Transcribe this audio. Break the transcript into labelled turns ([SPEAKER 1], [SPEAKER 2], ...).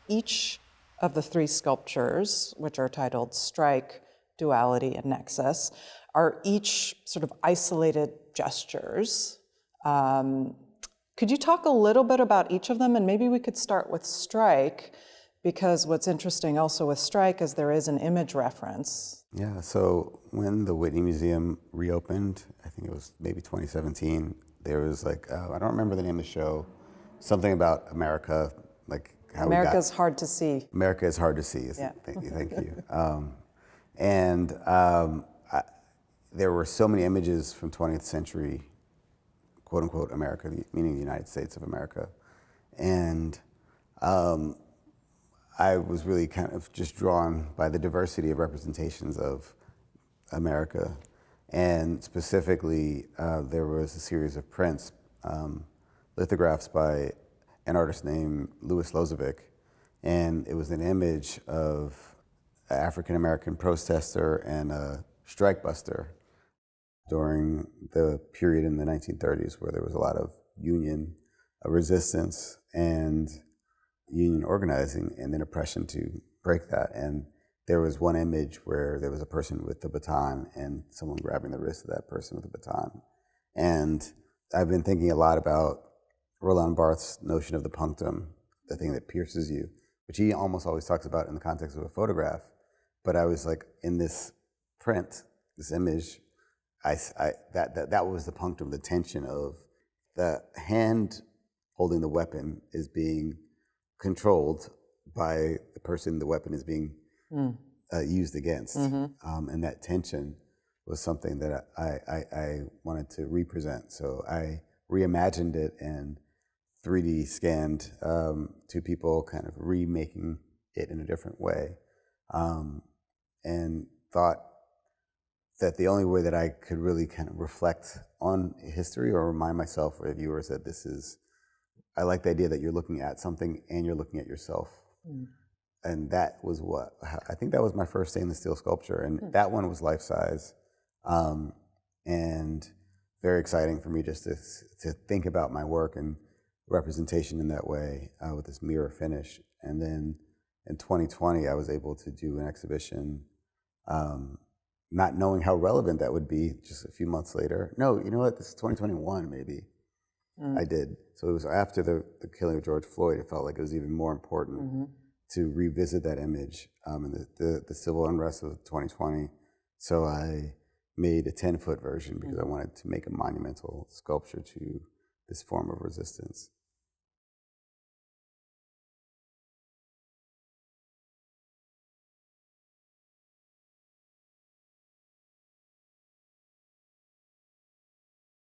[SPEAKER 1] each of the three sculptures, which are titled Strike, Duality, and Nexus, are each sort of isolated gestures. Could you talk a little bit about each of them? And maybe we could start with Strike, because what's interesting also with Strike is there is an image reference.
[SPEAKER 2] Yeah, so when the Whitney Museum reopened, I think it was maybe 2017, there was like, I don't remember the name of the show, something about America, like how
[SPEAKER 1] America's hard to see.
[SPEAKER 2] America is hard to see.
[SPEAKER 1] Yeah.
[SPEAKER 2] Thank you. There were so many images from 20th century, quote unquote, America, meaning the United States of America. And I was really kind of just drawn by the diversity of representations of America. And specifically, there was a series of prints, lithographs by an artist named Louis Lozovic. And it was an image of an African-American protester and a strike buster during the period in the 1930s where there was a lot of union resistance and union organizing and then oppression to break that. And there was one image where there was a person with a baton and someone grabbing the wrist of that person with a baton. And I've been thinking a lot about Roland Barthes' notion of the punctum, the thing that pierces you, which he almost always talks about in the context of a photograph. But I was like, in this print, this image, that was the punctum, the tension of the hand holding the weapon is being controlled by the person the weapon is being used against. And that tension was something that I wanted to represent. So I reimagined it and 3D scanned two people kind of remaking it in a different way, and thought that the only way that I could really kind of reflect on history or remind myself or viewers that this is, I like the idea that you're looking at something and you're looking at yourself. And that was I think that was my first stainless steel sculpture. And that one was life-size. And very exciting for me just to think about my work and representation in that way with this mirror finish. And then in 2020, I was able to do an exhibition, not knowing how relevant that would be just a few months later. No, you know what, this is 2021 maybe. I did. So it was after the killing of George Floyd, it felt like it was even more important to revisit that image and the civil unrest of 2020. So I made a 10-foot version because I wanted to make a monumental sculpture to this form of resistance.